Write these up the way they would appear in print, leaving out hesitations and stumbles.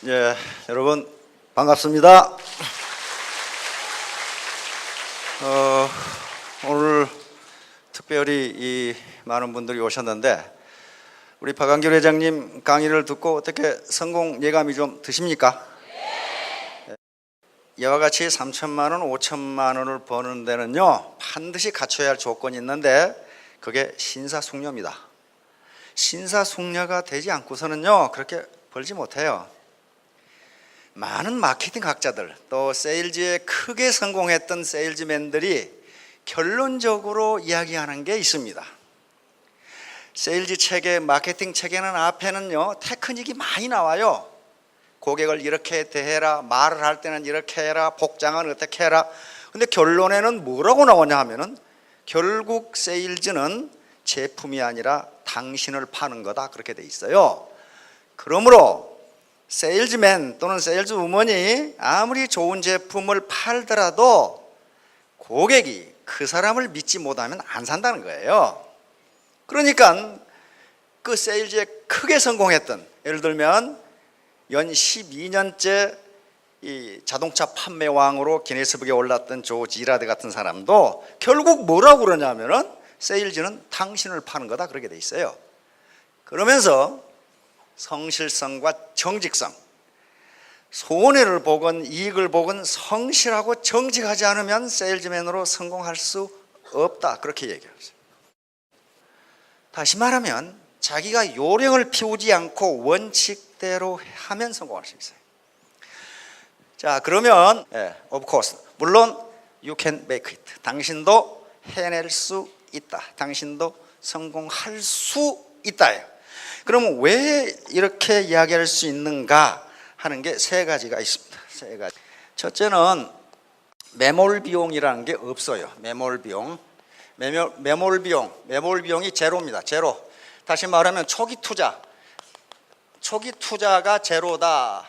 예, 여러분 반갑습니다. 오늘 특별히 이 많은 분들이 오셨는데 우리 박한길 회장님 강의를 듣고 어떻게 성공 예감이 좀 드십니까? 이와 같이 3천만 원, 5천만 원을 버는 데는요 반드시 갖춰야 할 조건이 있는데 그게 신사숙녀입니다. 신사숙녀가 되지 않고서는요 그렇게 벌지 못해요. 많은 마케팅 학자들 또 세일즈에 크게 성공했던 세일즈맨들이 결론적으로 이야기하는 게 있습니다. 세일즈 책의 마케팅 책에는 앞에는요 테크닉이 많이 나와요. 고객을 이렇게 대해라, 말을 할 때는 이렇게 해라, 복장은 어떻게 해라. 근데 결론에는 뭐라고 나오냐 하면은 결국 세일즈는 제품이 아니라 당신을 파는 거다 그렇게 돼 있어요. 그러므로 세일즈맨 또는 세일즈우먼이 아무리 좋은 제품을 팔더라도 고객이 그 사람을 믿지 못하면 안 산다는 거예요. 그러니까 그 세일즈에 크게 성공했던, 예를 들면 연 12년째 이 자동차 판매왕으로 기네스북에 올랐던 조지 이라드 같은 사람도 결국 뭐라고 그러냐면은 세일즈는 당신을 파는 거다 그렇게 돼 있어요. 그러면서 성실성과 정직성, 손해를 보건 이익을 보건 성실하고 정직하지 않으면 세일즈맨으로 성공할 수 없다 그렇게 얘기했어요. 다시 말하면 자기가 요령을 피우지 않고 원칙대로 하면 성공할 수 있어요. 자, 그러면 of course 물론 you can make it, 당신도 해낼 수 있다, 당신도 성공할 수 있다예요. 그러면 왜 이렇게 이야기할 수 있는가 하는 게 세 가지가 있습니다. 세 가지. 첫째는 매몰 비용이라는 게 없어요. 매몰 비용. 매몰 비용이 제로입니다. 제로. 다시 말하면 초기 투자가 제로다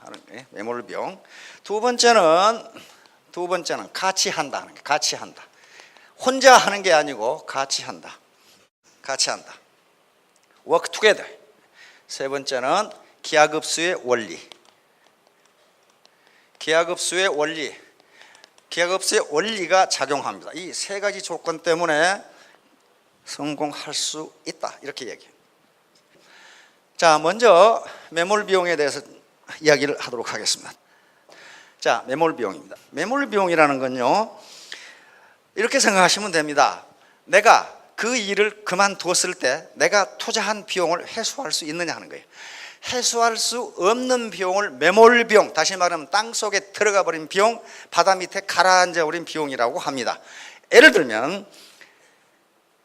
하는 게 매몰 비용. 두 번째는 같이 한다 하는 게, 같이 한다. 혼자 하는 게 아니고 같이 한다. 같이 한다. work together. 세 번째는 기하급수의 원리. 기하급수의 원리가 작용합니다. 이 세 가지 조건 때문에 성공할 수 있다 이렇게 얘기해요. 자, 먼저 매몰 비용에 대해서 이야기를 하도록 하겠습니다. 자, 매몰 비용입니다. 매몰 비용이라는 건요 이렇게 생각하시면 됩니다. 내가 그 일을 그만두었을 때 내가 투자한 비용을 회수할 수 있느냐 하는 거예요. 회수할 수 없는 비용을 매몰 비용, 다시 말하면 땅속에 들어가 버린 비용, 바다 밑에 가라앉아 버린 비용이라고 합니다. 예를 들면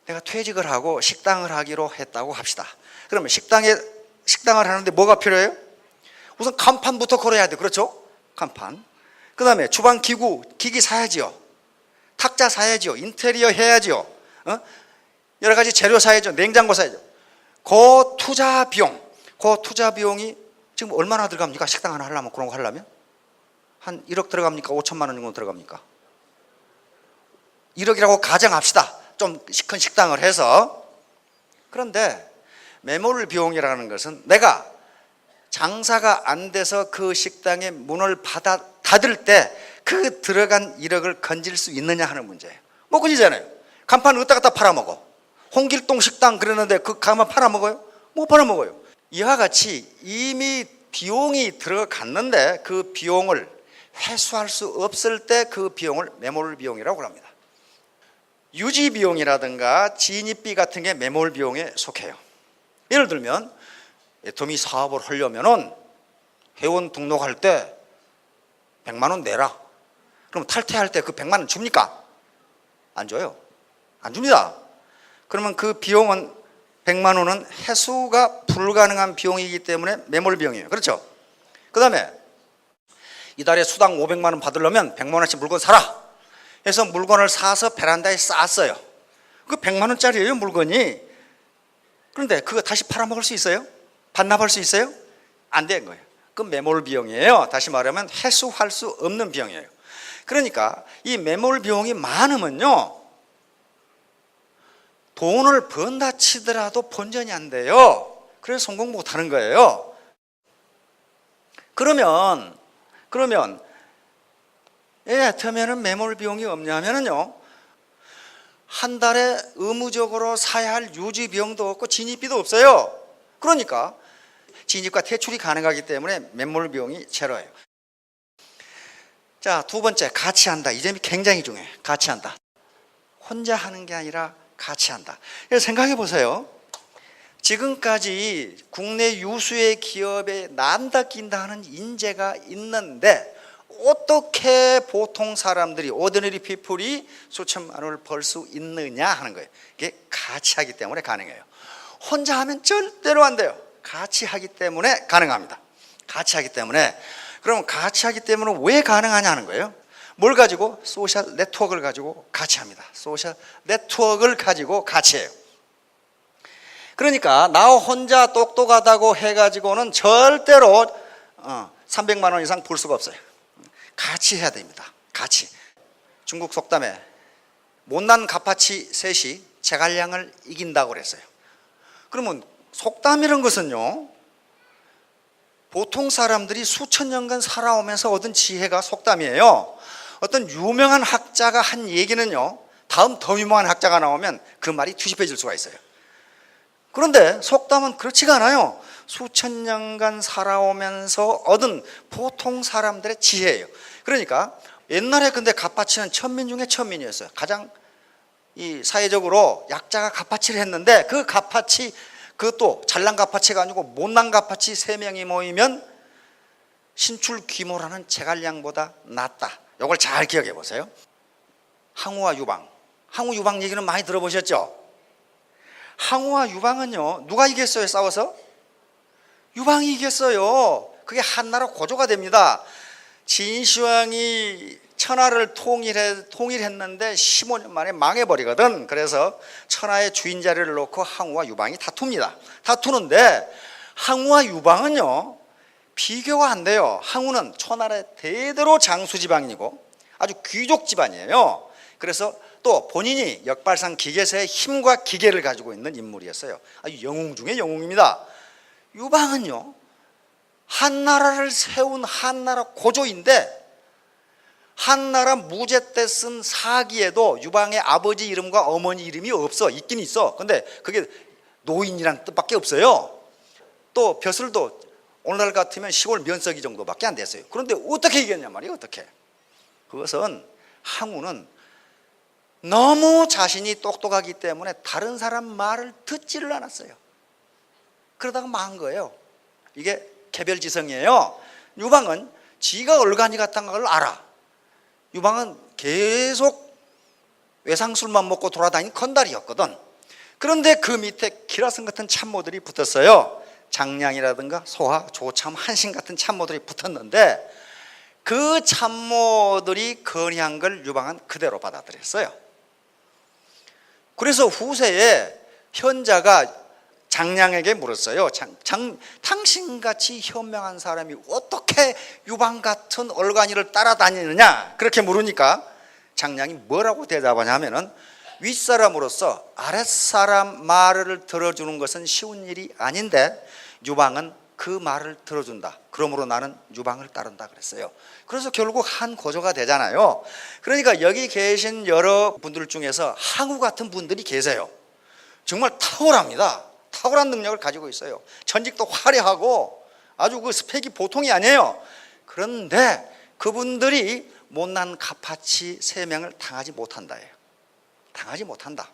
내가 퇴직을 하고 식당을 하기로 했다고 합시다. 그러면 식당을 하는데 뭐가 필요해요? 우선 간판부터 걸어야 돼. 그렇죠? 간판. 그 다음에 주방 기기 사야지요. 탁자 사야지요. 인테리어 해야지요. 여러 가지 재료 사야죠. 냉장고 사야죠. 그 투자 비용이 지금 얼마나 들어갑니까? 식당 하나 하려면, 그런 거 하려면? 한 1억 들어갑니까? 5천만 원 정도 들어갑니까? 1억이라고 가정합시다. 좀 큰 식당을 해서. 그런데 매몰 비용이라는 것은 내가 장사가 안 돼서 그 식당의 문을 닫을 때 그 들어간 1억을 건질 수 있느냐 하는 문제예요. 못 건지잖아요. 간판 어디다 갖다 팔아먹어. 홍길동 식당 그러는데 그 간판 팔아먹어요? 못 팔아먹어요. 이와 같이 이미 비용이 들어갔는데 그 비용을 회수할 수 없을 때 그 비용을 매몰 비용이라고 합니다. 유지 비용이라든가 진입비 같은 게 매몰 비용에 속해요. 예를 들면 애터미 사업을 하려면은 회원 등록할 때 100만 원 내라. 그럼 탈퇴할 때 그 100만 원 줍니까? 안 줘요. 안 줍니다. 그러면 그 비용은 100만 원은 회수가 불가능한 비용이기 때문에 매몰 비용이에요. 그렇죠? 그 다음에 이달에 수당 500만 원 받으려면 100만 원씩 물건 사라. 해서 물건을 사서 베란다에 쌌어요. 그 100만 원짜리예요 물건이. 그런데 그거 다시 팔아먹을 수 있어요? 반납할 수 있어요? 안 된 거예요. 그 매몰 비용이에요. 다시 말하면 회수할 수 없는 비용이에요. 그러니까 이 매몰 비용이 많으면요 돈을 번다 치더라도 본전이 안 돼요. 그래서 성공 못하는 거예요. 그러면 애터미는 매몰 비용이 없냐면요, 한 달에 의무적으로 사야 할 유지 비용도 없고 진입비도 없어요. 그러니까 진입과 퇴출이 가능하기 때문에 매몰 비용이 제로예요. 자, 두 번째, 같이 한다. 이 점이 굉장히 중요해요. 같이 한다. 혼자 하는 게 아니라 같이 한다. 생각해 보세요. 지금까지 국내 유수의 기업에 난다 낀다 하는 인재가 있는데 어떻게 보통 사람들이, 오디너리 피플이 수천만 원을 벌 수 있느냐 하는 거예요. 이게 같이 하기 때문에 가능해요. 혼자 하면 절대로 안 돼요. 같이 하기 때문에 가능합니다. 같이 하기 때문에. 그럼 같이 하기 때문에 왜 가능하냐는 거예요. 뭘 가지고? 소셜 네트워크를 가지고 같이 합니다. 소셜 네트워크를 가지고 같이 해요. 그러니까 나 혼자 똑똑하다고 해가지고는 절대로 300만 원 이상 벌 수가 없어요. 같이 해야 됩니다. 같이. 중국 속담에 못난 갓파치 셋이 제갈량을 이긴다고 그랬어요. 그러면 속담이란 것은요, 보통 사람들이 수천 년간 살아오면서 얻은 지혜가 속담이에요. 어떤 유명한 학자가 한 얘기는요, 다음 더 유명한 학자가 나오면 그 말이 뒤집혀질 수가 있어요. 그런데 속담은 그렇지가 않아요. 수천 년간 살아오면서 얻은 보통 사람들의 지혜예요. 그러니까 옛날에 근데 갓파치는 천민 중에 천민이었어요. 가장 이 사회적으로 약자가 갓파치를 했는데 그 갓파치, 그것도 잘난 갓파치가 아니고 못난 갓파치 3명이 모이면 신출 귀모라는 제갈량보다 낫다. 이걸 잘 기억해 보세요. 항우와 유방. 항우 유방 얘기는 많이 들어보셨죠? 항우와 유방은요, 누가 이겼어요? 싸워서? 유방이 이겼어요. 그게 한나라 고조가 됩니다. 진시황이 천하를 통일했는데 15년 만에 망해버리거든. 그래서 천하의 주인 자리를 놓고 항우와 유방이 다툽니다. 다투는데 항우와 유방은요, 비교가 안 돼요. 항우는 초나라의 대대로 장수 집안이고 아주 귀족 집안이에요. 그래서 또 본인이 역발상 기계사의 힘과 기계를 가지고 있는 인물이었어요. 아주 영웅 중에 영웅입니다. 유방은요, 한나라를 세운 한나라 고조인데 한나라 무제 때 쓴 사기에도 유방의 아버지 이름과 어머니 이름이 없어. 있긴 있어. 근데 그게 노인이란 뜻밖에 없어요. 또 벼슬도 오늘날 같으면 시골 면석이 정도밖에 안 됐어요. 그런데 어떻게 이겼냐 말이에요. 어떻게? 그것은 항우는 너무 자신이 똑똑하기 때문에 다른 사람 말을 듣지를 않았어요. 그러다가 망한 거예요. 이게 개별지성이에요. 유방은 지가 얼간이 같다는 걸 알아. 유방은 계속 외상술만 먹고 돌아다닌 건달이었거든. 그런데 그 밑에 기라성 같은 참모들이 붙었어요. 장량이라든가 소하, 조참, 한신 같은 참모들이 붙었는데 그 참모들이 건의한 걸 유방은 그대로 받아들였어요. 그래서 후세에 현자가 장량에게 물었어요. 당신같이 현명한 사람이 어떻게 유방 같은 얼간이를 따라다니느냐? 그렇게 물으니까 장량이 뭐라고 대답하냐면은 윗사람으로서 아랫사람 말을 들어주는 것은 쉬운 일이 아닌데 유방은 그 말을 들어준다. 그러므로 나는 유방을 따른다 그랬어요. 그래서 결국 한 고조가 되잖아요. 그러니까 여기 계신 여러 분들 중에서 항우 같은 분들이 계세요. 정말 탁월합니다. 탁월한 능력을 가지고 있어요. 전직도 화려하고 아주 그 스펙이 보통이 아니에요. 그런데 그분들이 못난 갓파치 3명을 당하지 못한다예요. 당하지 못한다.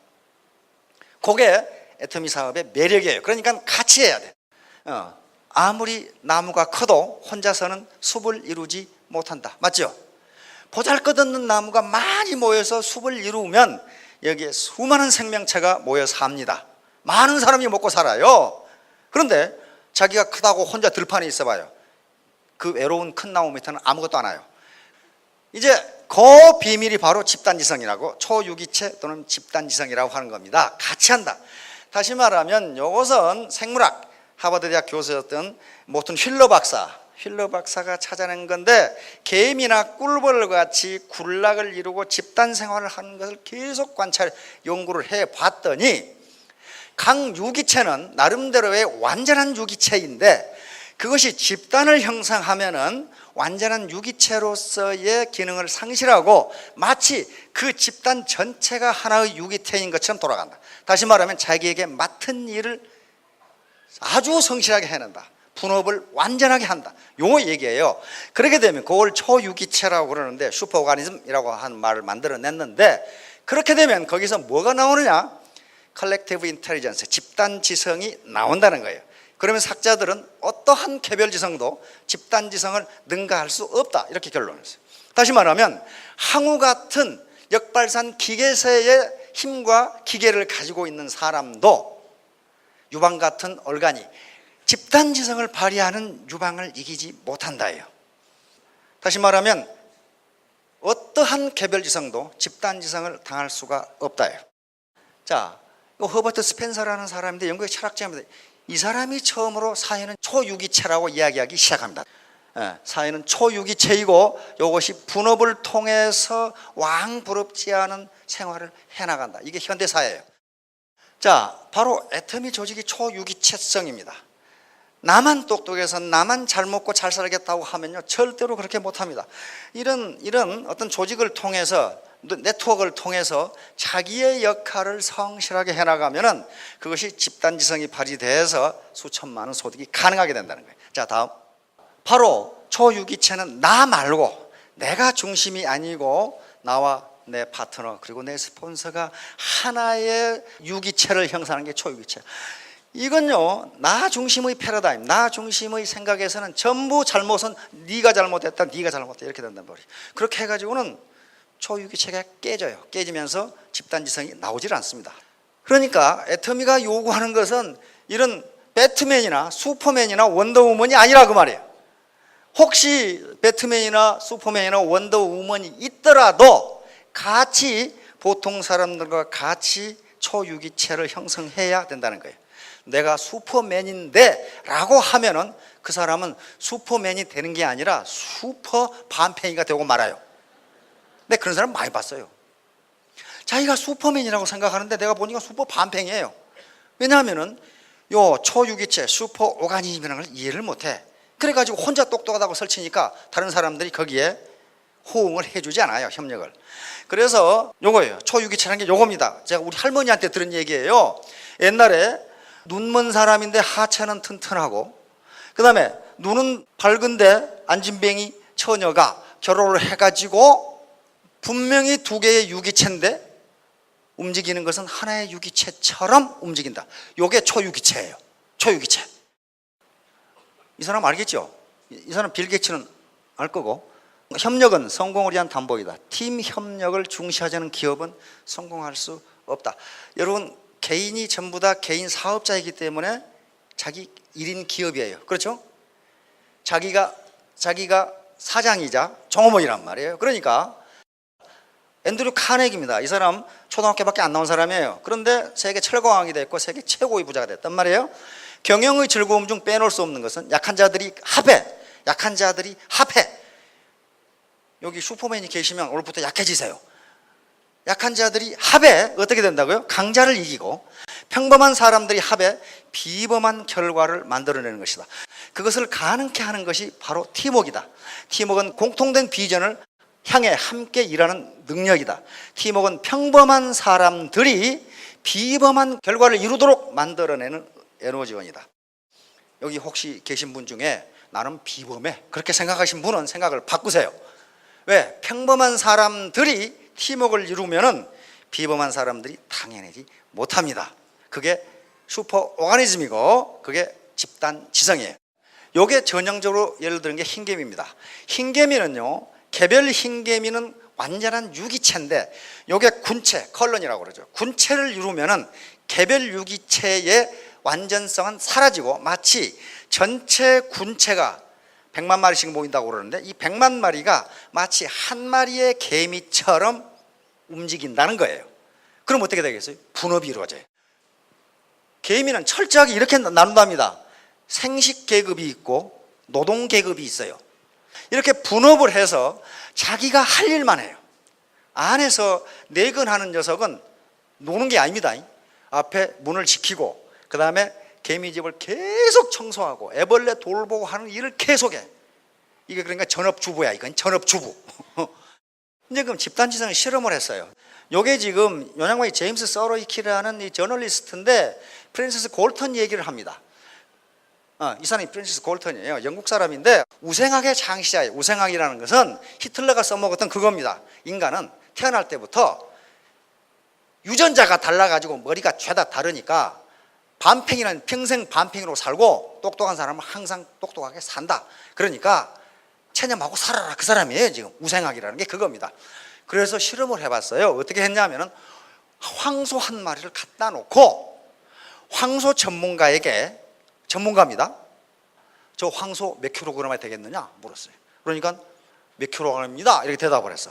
그게 애터미 사업의 매력이에요. 그러니까 같이 해야 돼. 아무리 나무가 커도 혼자서는 숲을 이루지 못한다. 맞죠? 보잘것없는 나무가 많이 모여서 숲을 이루면 여기에 수많은 생명체가 모여 삽니다. 많은 사람이 먹고 살아요. 그런데 자기가 크다고 혼자 들판에 있어봐요. 그 외로운 큰 나무 밑에는 아무것도 안 와요. 이제 그 비밀이 바로 집단지성이라고, 초유기체 또는 집단지성이라고 하는 겁니다. 같이 한다. 다시 말하면 이것은 생물학, 하버드대학 교수였던 모튼 휠러 박사가 찾아낸 건데, 개미나 꿀벌 같이 군락을 이루고 집단 생활을 하는 것을 계속 관찰, 연구를 해 봤더니 각 유기체는 나름대로의 완전한 유기체인데 그것이 집단을 형성하면은 완전한 유기체로서의 기능을 상실하고 마치 그 집단 전체가 하나의 유기체인 것처럼 돌아간다. 다시 말하면 자기에게 맡은 일을 아주 성실하게 해낸다. 분업을 완전하게 한다. 요 얘기예요. 그렇게 되면 그걸 초유기체라고 그러는데 슈퍼오가니즘이라고 하는 말을 만들어냈는데, 그렇게 되면 거기서 뭐가 나오느냐? 컬렉티브 인텔리전스, 집단 지성이 나온다는 거예요. 그러면 학자들은 어떠한 개별 지성도 집단 지성을 능가할 수 없다, 이렇게 결론을 했어요. 다시 말하면 항우 같은 역발산 기계세의 힘과 기계를 가지고 있는 사람도 유방 같은 얼간이 집단 지성을 발휘하는 유방을 이기지 못한다예요. 다시 말하면 어떠한 개별 지성도 집단 지성을 당할 수가 없다예요. 자, 허버트 스펜서라는 사람인데 영국의 철학자입니다. 이 사람이 처음으로 사회는 초유기체라고 이야기하기 시작합니다. 사회는 초유기체이고 이것이 분업을 통해서 왕부럽지 않은 생활을 해나간다. 이게 현대사회예요. 자, 바로 애터미 조직이 초유기체성입니다. 나만 똑똑해서 나만 잘 먹고 잘 살겠다고 하면요, 절대로 그렇게 못합니다. 이런 어떤 조직을 통해서, 네트워크를 통해서 자기의 역할을 성실하게 해나가면은 그것이 집단지성이 발휘돼서 수천만원 소득이 가능하게 된다는 거예요. 자, 다음. 바로 초유기체는 나 말고 내가 중심이 아니고 나와 내 파트너 그리고 내 스폰서가 하나의 유기체를 형성하는 게 초유기체. 이건요, 나 중심의 패러다임, 나 중심의 생각에서는 전부 잘못은 네가 잘못했다, 네가 잘못했다 이렇게 된단 말이에요. 그렇게 해가지고는 초유기체가 깨져요. 깨지면서 집단지성이 나오질 않습니다. 그러니까 애터미가 요구하는 것은 이런 배트맨이나 슈퍼맨이나 원더우먼이 아니라 그 말이에요. 혹시 배트맨이나 슈퍼맨이나 원더우먼이 있더라도 같이 보통 사람들과 같이 초유기체를 형성해야 된다는 거예요. 내가 슈퍼맨인데 라고 하면은 그 사람은 슈퍼맨이 되는 게 아니라 슈퍼 반팽이가 되고 말아요. 근데 그런 사람 많이 봤어요. 자기가 슈퍼맨이라고 생각하는데 내가 보니까 슈퍼 반팽이에요. 왜냐하면은 요 초유기체 슈퍼 오가니즘이라는 걸 이해를 못해. 그래가지고 혼자 똑똑하다고 설치니까 다른 사람들이 거기에 호응을 해주지 않아요, 협력을. 그래서 요거예요. 초유기체라는 게 요겁니다. 제가 우리 할머니한테 들은 얘기예요. 옛날에 눈먼 사람인데 하체는 튼튼하고 그 다음에 눈은 밝은데 안진뱅이 처녀가 결혼을 해가지고 분명히 두 개의 유기체인데 움직이는 것은 하나의 유기체처럼 움직인다. 요게 초유기체예요. 초유기체. 이 사람 알겠죠? 이 사람 빌 게이츠는 알 거고. 협력은 성공을 위한 담보이다. 팀 협력을 중시하지 않은 기업은 성공할 수 없다. 여러분, 개인이 전부 다 개인 사업자이기 때문에 자기 1인 기업이에요. 그렇죠? 자기가 사장이자 종업원이란 말이에요. 그러니까 앤드류 카네기입니다. 이 사람 초등학교밖에 안 나온 사람이에요. 그런데 세계 철거왕이 됐고 세계 최고의 부자가 됐단 말이에요. 경영의 즐거움 중 빼놓을 수 없는 것은 약한 자들이 합해. 여기 슈퍼맨이 계시면 오늘부터 약해지세요. 약한 자들이 합해 어떻게 된다고요? 강자를 이기고 평범한 사람들이 합해 비범한 결과를 만들어내는 것이다. 그것을 가능케 하는 것이 바로 팀워크이다. 팀워크는 공통된 비전을 향해 함께 일하는 능력이다. 팀워크는 평범한 사람들이 비범한 결과를 이루도록 만들어내는 에너지원이다. 여기 혹시 계신 분 중에 나는 비범해 그렇게 생각하신 분은 생각을 바꾸세요. 왜? 평범한 사람들이 팀워크를 이루면은 비범한 사람들이 당해내지 못합니다. 그게 슈퍼 오가니즘이고 그게 집단 지성이에요. 요게 전형적으로 예를 드는 게 흰개미입니다. 흰개미는요, 개별 흰개미는 완전한 유기체인데 요게 군체, 컬런이라고 그러죠. 군체를 이루면은 개별 유기체의 완전성은 사라지고 마치 전체 군체가 100만 마리씩 모인다고 그러는데 이 100만 마리가 마치 한 마리의 개미처럼 움직인다는 거예요. 그럼 어떻게 되겠어요? 분업이 이루어져요. 개미는 철저하게 이렇게 나눈답니다. 생식 계급이 있고 노동 계급이 있어요. 이렇게 분업을 해서 자기가 할 일만 해요. 안에서 내근하는 녀석은 노는 게 아닙니다. 앞에 문을 지키고 그 다음에 개미집을 계속 청소하고 애벌레 돌보고 하는 일을 계속해. 이게 그러니까 전업주부야. 이건 전업주부. 이제 그럼 집단지성을 실험을 했어요. 요게 지금 요양원의 제임스 서로이키라는 이 저널리스트인데 프랜시스 골턴 얘기를 합니다. 이 사람이 프랜시스 골턴이에요. 영국 사람인데 우생학의 창시자예요. 우생학이라는 것은 히틀러가 써먹었던 그겁니다. 인간은 태어날 때부터 유전자가 달라가지고 머리가 죄다 다르니까 반팽이는 평생 반팽이로 살고 똑똑한 사람은 항상 똑똑하게 산다. 그러니까 체념하고 살아라. 그 사람이에요. 지금 우생학이라는 게 그겁니다. 그래서 실험을 해봤어요. 어떻게 했냐면은 황소 한 마리를 갖다 놓고 황소 전문가에게, 전문가입니다, 저 황소 몇 킬로그램이 되겠느냐 물었어요. 그러니까 몇 킬로그램입니다 이렇게 대답을 했어.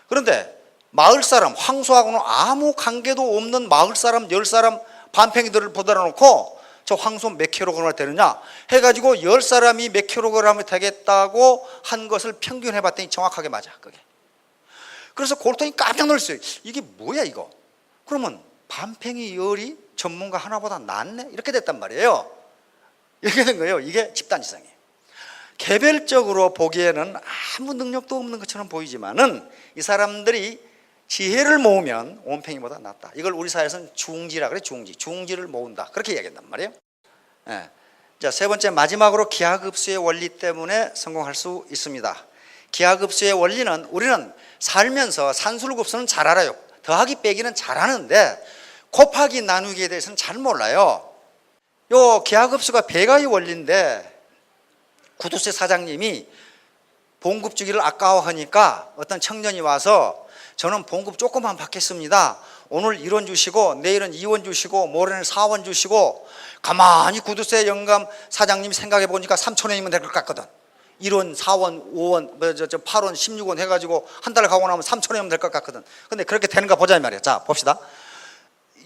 그런데 마을 사람, 황소하고는 아무 관계도 없는 마을 사람 10사람 반팽이들을 보다 놓고 저 황소 몇 킬로그램이 되느냐 해가지고 10사람이 몇 킬로그램이 되겠다고 한 것을 평균해 봤더니 정확하게 맞아. 그게. 그래서 골턴이 깜짝 놀랐어요. 이게 뭐야 이거. 그러면 반팽이 열이 전문가 하나보다 낫네? 이렇게 됐단 말이에요. 이렇게 된 거예요. 이게 집단지성이에요. 개별적으로 보기에는 아무 능력도 없는 것처럼 보이지만은 이 사람들이 지혜를 모으면 온팽이보다 낫다. 이걸 우리 사회에서는 중지라 그래. 중지를 모은다. 그렇게 이야기한단 말이에요. 네. 자, 세 번째 마지막으로 기하급수의 원리 때문에 성공할 수 있습니다. 기하급수의 원리는 우리는 살면서 산술급수는 잘 알아요. 더하기 빼기는 잘 아는데 곱하기 나누기에 대해서는 잘 몰라요. 요 기하급수가 배가의 원리인데 구두쇠 사장님이 봉급 주기를 아까워하니까 어떤 청년이 와서 저는 봉급 조금만 받겠습니다. 오늘 1원 주시고 내일은 2원 주시고 모레는 4원 주시고 가만히 구두쇠 영감 사장님이 생각해 보니까 3,000원이면 될 것 같거든. 1원, 4원, 5원, 8원, 16원 해가지고 한 달 가고 나면 3,000원이면 될 것 같거든. 근데 그렇게 되는가 보자 이 말이야. 자, 봅시다.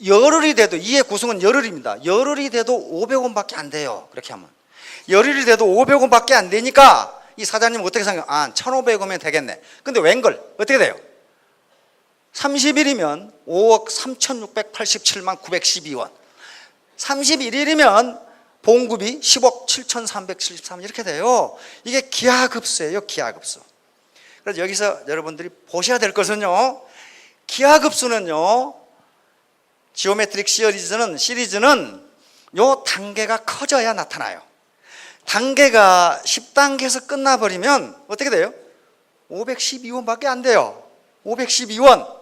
열흘이 돼도, 이의 구성은 열흘입니다. 열흘이 돼도 500원밖에 안 돼요. 그렇게 하면 열흘이 돼도 500원밖에 안 되니까 이 사장님 어떻게 생각해요? 1,500원이면 되겠네. 근데 웬걸 어떻게 돼요? 30일이면 5억 3,687만 912원, 31일이면 봉급이 10억 7,373 이렇게 돼요. 이게 기하급수예요. 기하급수. 그래서 여기서 여러분들이 보셔야 될 것은요, 기하급수는요, 지오메트릭 시리즈는 요 단계가 커져야 나타나요. 단계가 10단계에서 끝나버리면 어떻게 돼요? 512원밖에 안 돼요. 512원.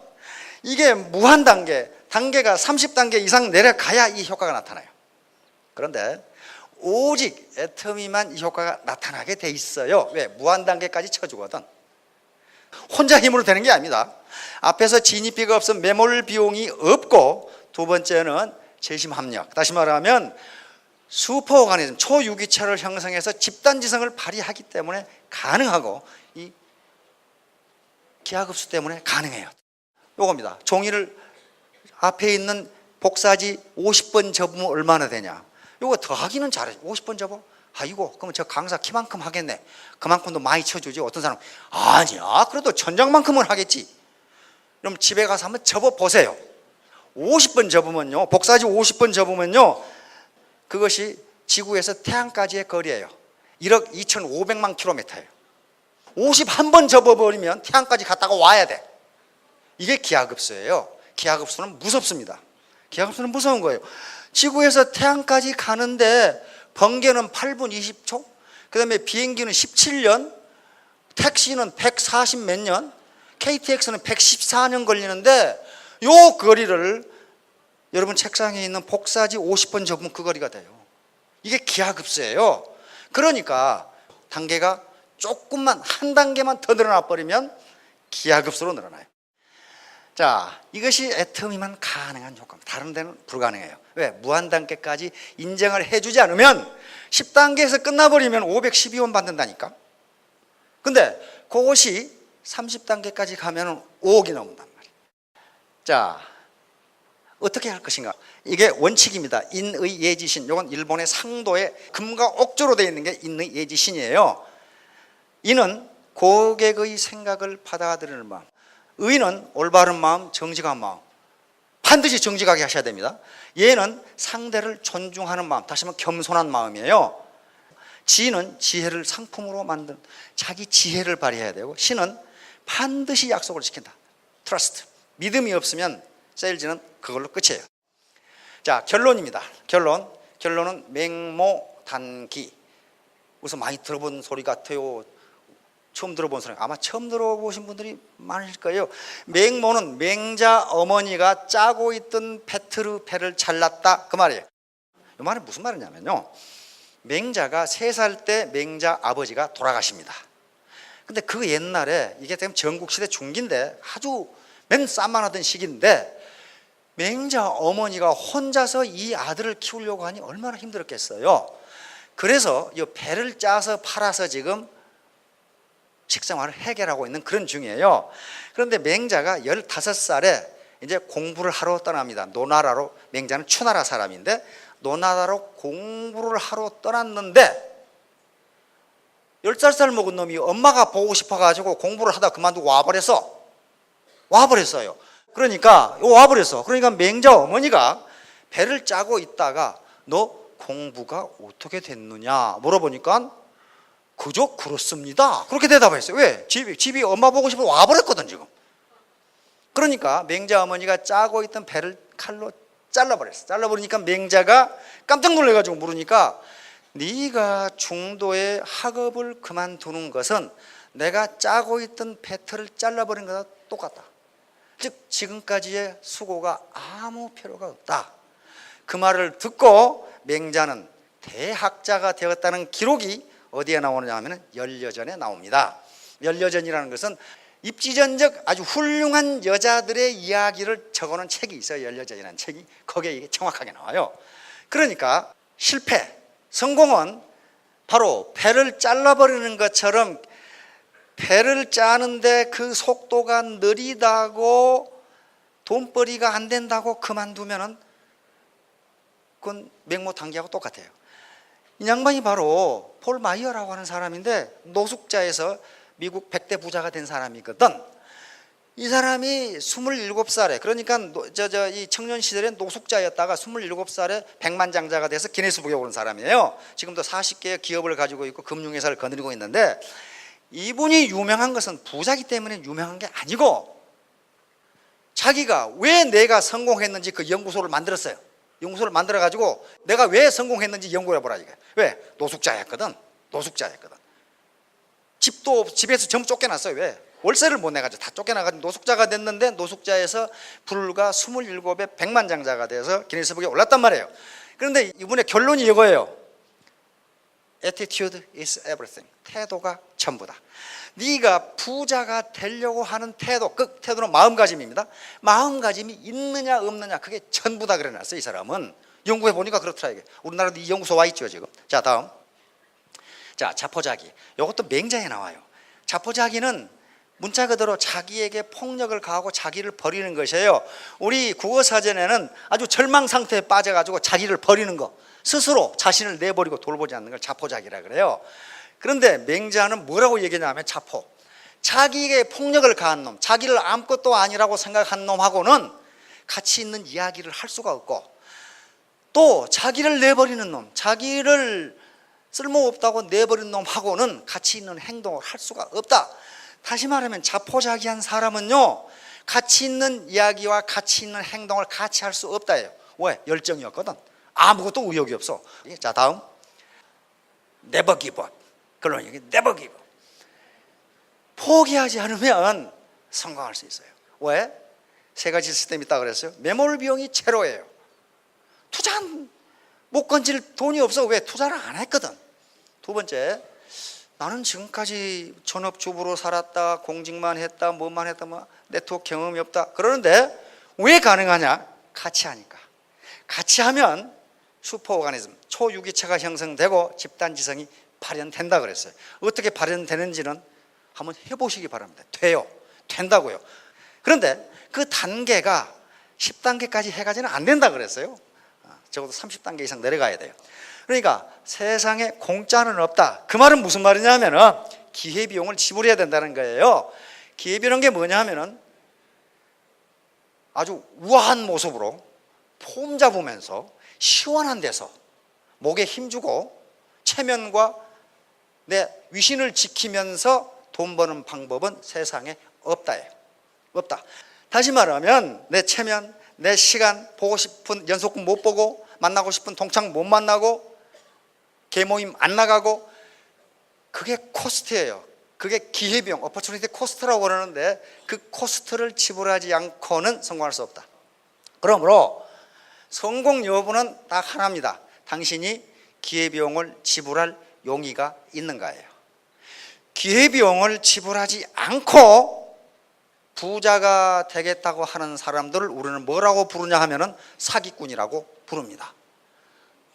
이게 무한 단계가 30단계 이상 내려가야 이 효과가 나타나요. 그런데 오직 애터미만 이 효과가 나타나게 돼 있어요. 왜? 무한 단계까지 쳐주거든. 혼자 힘으로 되는 게 아닙니다. 앞에서 진입비가 없으면 매몰 비용이 없고, 두 번째는 재심 합력. 다시 말하면 슈퍼 오가니즘, 초유기체를 형성해서 집단지성을 발휘하기 때문에 가능하고, 이 기하급수 때문에 가능해요. 요겁니다. 종이를 앞에 있는 복사지 50번 접으면 얼마나 되냐. 요거 더하기는 잘해. 50번 접어? 아이고, 그러면 저 강사 키만큼 하겠네. 그만큼도 많이 쳐주지. 어떤 사람은 아니야, 그래도 천장만큼은 하겠지. 그럼 집에 가서 한번 접어보세요. 50번 접으면요, 복사지 50번 접으면요, 그것이 지구에서 태양까지의 거리예요. 1억 2,500만 킬로미터예요. 51번 접어버리면 태양까지 갔다가 와야 돼. 이게 기하급수예요. 기하급수는 무섭습니다. 기하급수는 무서운 거예요. 지구에서 태양까지 가는데 번개는 8분 20초, 그 다음에 비행기는 17년, 택시는 140 몇 년, KTX는 114년 걸리는데 요 거리를 여러분 책상에 있는 복사지 50번 접으면 그 거리가 돼요. 이게 기하급수예요. 그러니까 단계가 조금만, 한 단계만 더 늘어나 버리면 기하급수로 늘어나요. 자, 이것이 애터미만 가능한 효과입니다. 다른 데는 불가능해요. 왜? 무한 단계까지 인정을 해주지 않으면 10단계에서 끝나버리면 512원 받는다니까. 근데 그것이 30단계까지 가면 5억이 넘는단 말이에요. 자, 어떻게 할 것인가? 이게 원칙입니다. 인의 예지신. 이건 일본의 상도에 금과 옥조로 되어 있는 게 인의 예지신이에요. 인은 고객의 생각을 받아들이는 마음, 의는 올바른 마음, 정직한 마음. 반드시 정직하게 하셔야 됩니다. 예는 상대를 존중하는 마음, 다시 한번 겸손한 마음이에요. 지는 지혜를 상품으로 만든 자기 지혜를 발휘해야 되고, 신은 반드시 약속을 지킨다. 트러스트. 믿음이 없으면 세일즈는 그걸로 끝이에요. 자, 결론입니다. 결론은 맹모단기. 우선 많이 들어본 소리 같아요. 처음 들어본 소리, 아마 처음 들어보신 분들이 많으실 거예요. 맹모는 맹자 어머니가 짜고 있던 배를 잘랐다, 그 말이에요. 이 말은 무슨 말이냐면요, 맹자가 3살 때 맹자 아버지가 돌아가십니다. 근데 그 옛날에, 이게 지금 전국시대 중기인데 아주 맨 쌈만하던 시기인데, 맹자 어머니가 혼자서 이 아들을 키우려고 하니 얼마나 힘들었겠어요. 그래서 이 배를 짜서 팔아서 지금 식생활을 해결하고 있는 그런 중이에요. 그런데 맹자가 15살에 이제 공부를 하러 떠납니다. 노나라로. 맹자는 추나라 사람인데 노나라로 공부를 하러 떠났는데 15살 먹은 놈이 엄마가 보고 싶어가지고 공부를 하다 그만두고 와버렸어요. 그러니까 맹자 어머니가 배를 짜고 있다가 너 공부가 어떻게 됐느냐 물어보니까 그저 그렇습니다, 그렇게 대답했어요. 왜? 집이 엄마 보고 싶어서 와버렸거든 지금. 그러니까 맹자 어머니가 짜고 있던 배를 칼로 잘라버리니까 맹자가 깜짝 놀라가지고 물으니까, 네가 중도에 학업을 그만두는 것은 내가 짜고 있던 배틀을 잘라버린 것과 똑같다. 즉 지금까지의 수고가 아무 필요가 없다. 그 말을 듣고 맹자는 대학자가 되었다는 기록이 어디에 나오느냐 하면 열여전에 나옵니다. 열여전이라는 것은 입지전적 아주 훌륭한 여자들의 이야기를 적어놓은 책이 있어요. 열여전이라는 책이. 거기에 이게 정확하게 나와요. 그러니까 실패, 성공은 바로 배를 잘라버리는 것처럼 배를 짜는데 그 속도가 느리다고 돈벌이가 안 된다고 그만두면은 그건 맹모단기하고 똑같아요. 이 양반이 바로 폴 마이어라고 하는 사람인데 노숙자에서 미국 100대 부자가 된 사람이거든. 이 사람이 27살에, 그러니까 이 청년 시절에 노숙자였다가 27살에 백만장자가 돼서 기네스북에 오른 사람이에요. 지금도 40개의 기업을 가지고 있고 금융회사를 거느리고 있는데, 이분이 유명한 것은 부자기 때문에 유명한 게 아니고 자기가 왜 내가 성공했는지 그 연구소를 만들었어요. 연구소를 만들어가지고 내가 왜 성공했는지 연구해보라 이거야. 왜? 노숙자였거든. 집에서 전부 쫓겨났어요. 왜? 월세를 못 내가지고 다 쫓겨나가지고 노숙자가 됐는데, 노숙자에서 불과 27에 백만장자가 돼서 기네스북에 올랐단 말이에요. 그런데 이분의 결론이 이거예요. Attitude is everything. 태도가 전부다. 네가 부자가 되려고 하는 태도, 그 태도는 마음가짐입니다. 마음가짐이 있느냐 없느냐 그게 전부다 그래놨어요. 이 사람은 연구해 보니까 그렇더라 이게. 우리나라도 이 연구소 와 있죠 지금. 자, 다음. 자, 자포자기. 이것도 맹자에 나와요. 자포자기는 문자 그대로 자기에게 폭력을 가하고 자기를 버리는 것이에요. 우리 국어사전에는 아주 절망 상태에 빠져가지고 자기를 버리는 거, 스스로 자신을 내버리고 돌보지 않는 걸 자포자기라 그래요. 그런데 맹자는 뭐라고 얘기하냐면 자기에게 폭력을 가한 놈, 자기를 아무것도 아니라고 생각한 놈하고는 가치 있는 이야기를 할 수가 없고, 또 자기를 내버리는 놈, 자기를 쓸모없다고 내버린 놈하고는 가치 있는 행동을 할 수가 없다. 다시 말하면 자포자기한 사람은요, 가치 있는 이야기와 가치 있는 행동을 같이 할 수 없다예요. 왜? 열정이었거든. 아무것도 의욕이 없어. 자, 다음. Never give up. 그러니 never give up. 포기하지 않으면 성공할 수 있어요. 왜? 3가지 시스템이 있다고 그랬어요. 매몰 비용이 제로예요. 투자 못 건질 돈이 없어. 왜? 투자를 안 했거든. 2번째, 나는 지금까지 전업주부로 살았다, 공직만 했다, 뭐만 했다, 네트워크 경험이 없다. 그러는데 왜 가능하냐? 같이 하니까. 같이 하면 슈퍼오가니즘, 초유기체가 형성되고 집단지성이 발현된다 그랬어요. 어떻게 발현되는지는 한번 해보시기 바랍니다. 돼요. 된다고요. 그런데 그 단계가 10단계까지 해가지는 안 된다 그랬어요. 적어도 30단계 이상 내려가야 돼요. 그러니까 세상에 공짜는 없다. 그 말은 무슨 말이냐면은 기회비용을 지불해야 된다는 거예요. 기회비용은 게 뭐냐 하면은 아주 우아한 모습으로 폼 잡으면서 시원한 데서 목에 힘주고 체면과 내 위신을 지키면서 돈 버는 방법은 세상에 없다예요. 없다. 다시 말하면 내 체면, 내 시간, 보고 싶은 연속극 못 보고 만나고 싶은 동창 못 만나고 개모임 안 나가고, 그게 코스트예요. 그게 기회비용, opportunity cost라고 그러는데 그 코스트를 지불하지 않고는 성공할 수 없다. 그러므로 성공 여부는 딱 하나입니다. 당신이 기회비용을 지불할 용의가 있는가예요. 기회비용을 지불하지 않고 부자가 되겠다고 하는 사람들을 우리는 뭐라고 부르냐 하면은 사기꾼이라고 부릅니다.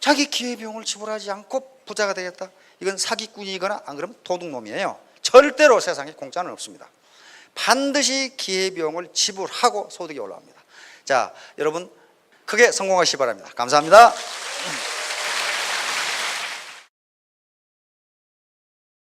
자기 기회비용을 지불하지 않고 부자가 되겠다, 이건 사기꾼이거나 안 그러면 도둑놈이에요. 절대로 세상에 공짜는 없습니다. 반드시 기회비용을 지불하고 소득이 올라옵니다. 자, 여러분 크게 성공하시기 바랍니다. 감사합니다.